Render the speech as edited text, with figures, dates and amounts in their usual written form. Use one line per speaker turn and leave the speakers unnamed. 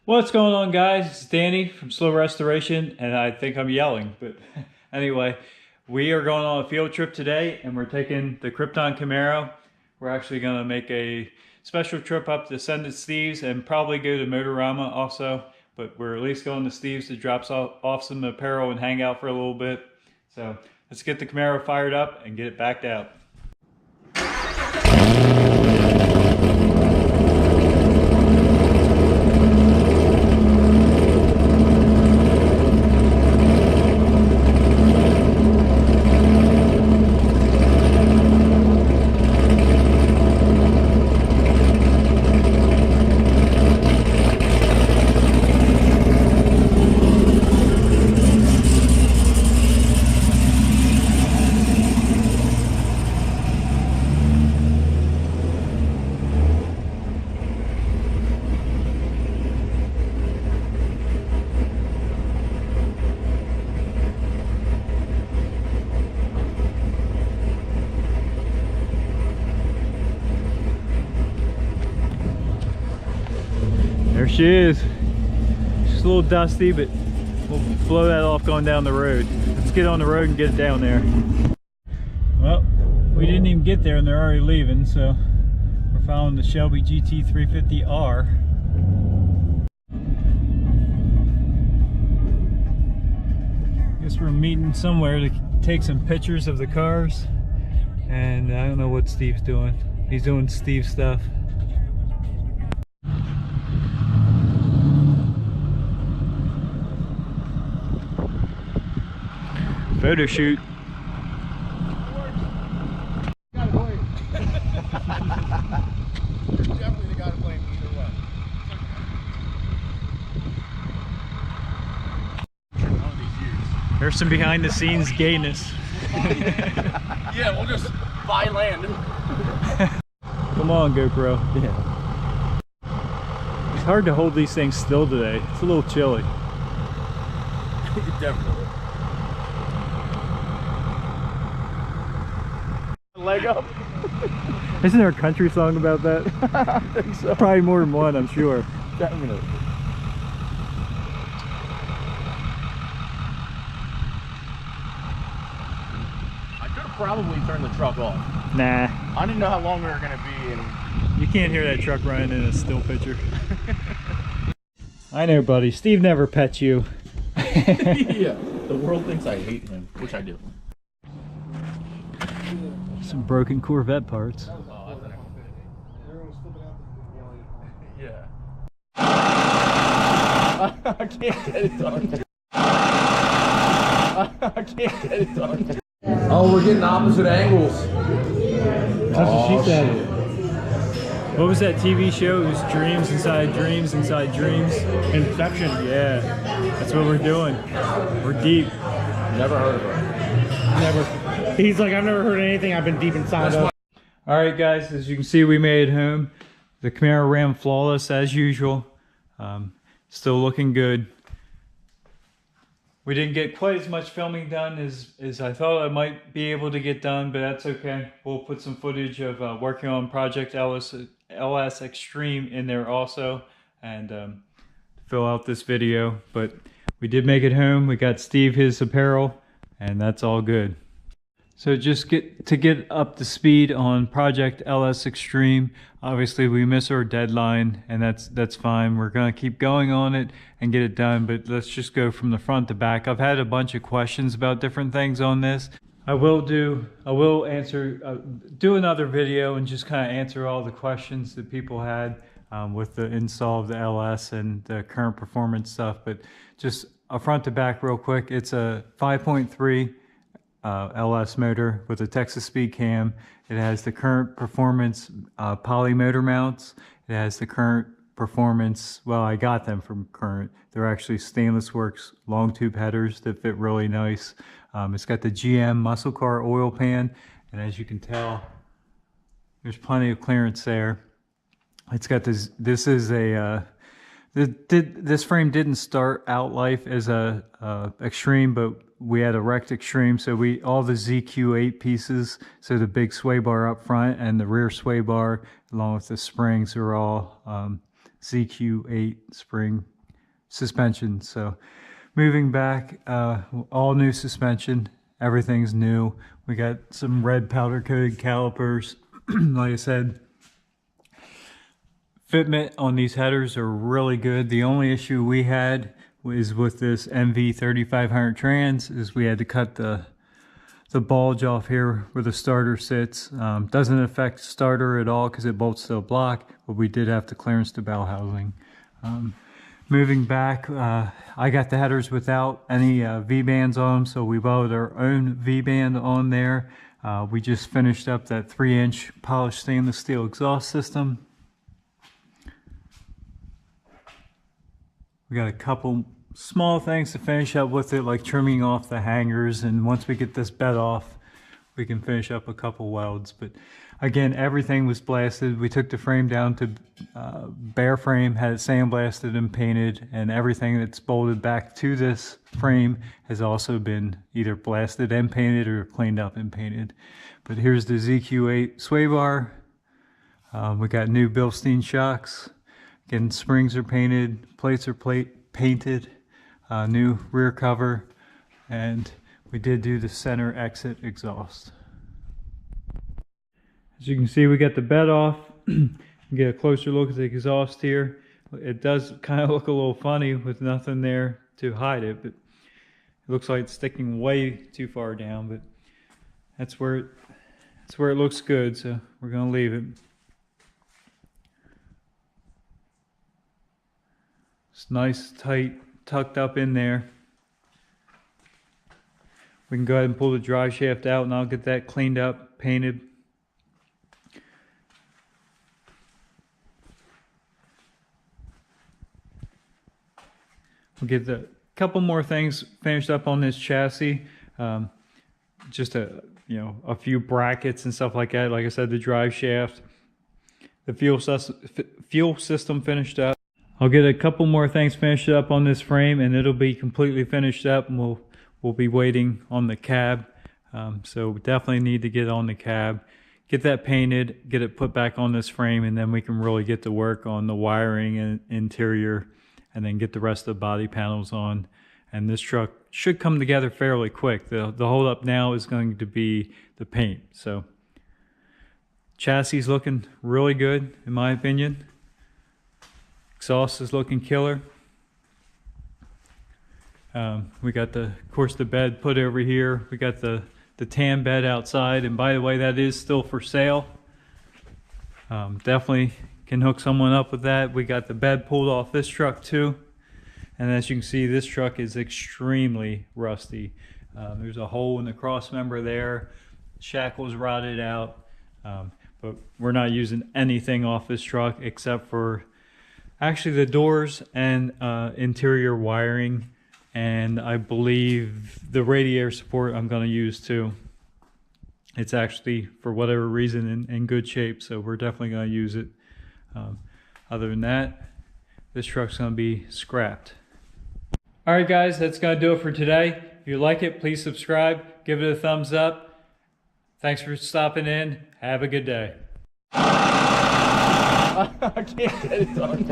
What's going on, guys? It's Danny from Slow Restoration, and I think I'm yelling, but anyway, we are going on a field trip today, and we're taking the Krypton Camaro. We're actually going to make a special trip up to Sendit Steve's and probably go to Motorama also, but we're at least going to Steve's to drop off some apparel and hang out for a little bit. So let's get the Camaro fired up and get it backed out. There she is. She's a little dusty, but we'll blow that off going down the road. Let's get on the road and get it down there. Well, we didn't even get there and they're already leaving, so we're following the Shelby GT350R. Guess we're meeting somewhere to take some pictures of the cars. And I don't know what Steve's doing. He's doing Steve stuff. Photo shoot.
Definitely the guy to blame either way.
There's some behind the scenes gayness.
Yeah, we'll just buy land.
Come on, GoPro.
Yeah.
It's hard to hold these things still today. It's a little chilly.
Definitely. Leg up.
Isn't there a country song about that?
I think so.
Probably more than one, I'm sure.
Definitely. I could have probably turned the truck off.
Nah.
I didn't know how long we were gonna be and
You can't hear that truck running in a still picture. I know, buddy. Steve never pets you.
yeah. The world thinks I hate him, which I do.
Some broken Corvette parts.
Yeah. I can't get it done. I can't get it done.
Oh, we're getting opposite angles.
That's what she said. What was that TV show? It was Dreams Inside Dreams Inside Dreams.
Inception.
Yeah, that's what we're doing. We're deep.
Never heard of her.
Never. He's like, I've never heard anything. I've been deep inside of.
All right, guys, as you can see, we made it home. The Camaro ran flawless as usual. Still looking good. We didn't get quite as much filming done as I thought I might be able to get done, but that's okay. We'll put some footage of working on Project LSXTREME in there also, and fill out this video. But we did make it home. We got Steve his apparel, and that's all good. So just to get up to speed on Project LSXTREME, obviously we miss our deadline, and that's fine. We're gonna keep going on it and get it done, but let's just go from the front to back. I've had a bunch of questions about different things on this. I will do another video and just kind of answer all the questions that people had with the install of the LS and the current performance stuff, but just a front to back real quick. It's a 5.3 LS motor with a Texas speed cam. It has the current performance poly motor mounts. It has the current performance, well, I got them from Current. They're actually stainless works long tube headers that fit really nice. It's got the GM muscle car oil pan, and as you can tell, there's plenty of clearance there. It's got this is a this frame didn't start out life as a Extreme, but we had a wrecked Extreme, so all the ZQ8 pieces, so the big sway bar up front and the rear sway bar along with the springs are all ZQ8 spring suspension. So moving back, all new suspension, everything's new. We got some red powder coated calipers. Like I said, fitment on these headers are really good. The only issue we had was with this MV 3500 trans is we had to cut the bulge off here where the starter sits. Doesn't affect starter at all because it bolts to a block, but we did have to clearance the bell housing. Moving back, I got the headers without any V-bands on them, so we welded our own V-band on there. We just finished up that 3-inch polished stainless steel exhaust system. We got a couple small things to finish up with it, like trimming off the hangers, and once we get this bed off, we can finish up a couple welds. But again, everything was blasted. We took the frame down to bare frame, had it sandblasted and painted, and everything that's bolted back to this frame has also been either blasted and painted or cleaned up and painted. But here's the ZQ8 sway bar. We got new Bilstein shocks. Again, springs are painted, plates are painted. New rear cover, and we did do the center exit exhaust. As you can see, we got the bed off. Get a closer look at the exhaust here. It does kind of look a little funny with nothing there to hide it, but it looks like it's sticking way too far down, but that's where it looks good, so we're going to leave it. It's nice, tight, tucked up in there. We can go ahead and pull the drive shaft out and I'll get that cleaned up, painted. We'll get a couple more things finished up on this chassis. Just a few brackets and stuff like that. Like I said, the drive shaft, the fuel system finished up. I'll get a couple more things finished up on this frame and it'll be completely finished up, and we'll be waiting on the cab. So we definitely need to get on the cab, get that painted, get it put back on this frame, and then we can really get to work on the wiring and interior, and then get the rest of the body panels on. And this truck should come together fairly quick. The hold up now is going to be the paint. So chassis is looking really good in my opinion. Exhaust is looking killer. We got of course the bed put over here. We got the tan bed outside, and by the way, that is still for sale. Definitely can hook someone up with that. We got the bed pulled off this truck too, and as you can see, this truck is extremely rusty. There's a hole in the cross member there. Shackles rotted out, but we're not using anything off this truck except for actually the doors and interior wiring, and I believe the radiator support I'm going to use too. It's actually, for whatever reason, in good shape, so we're definitely going to use it. Other than that, this truck's going to be scrapped. Alright guys, that's going to do it for today. If you like it, please subscribe, give it a thumbs up. Thanks for stopping in. Have a good day.
I can't get it done.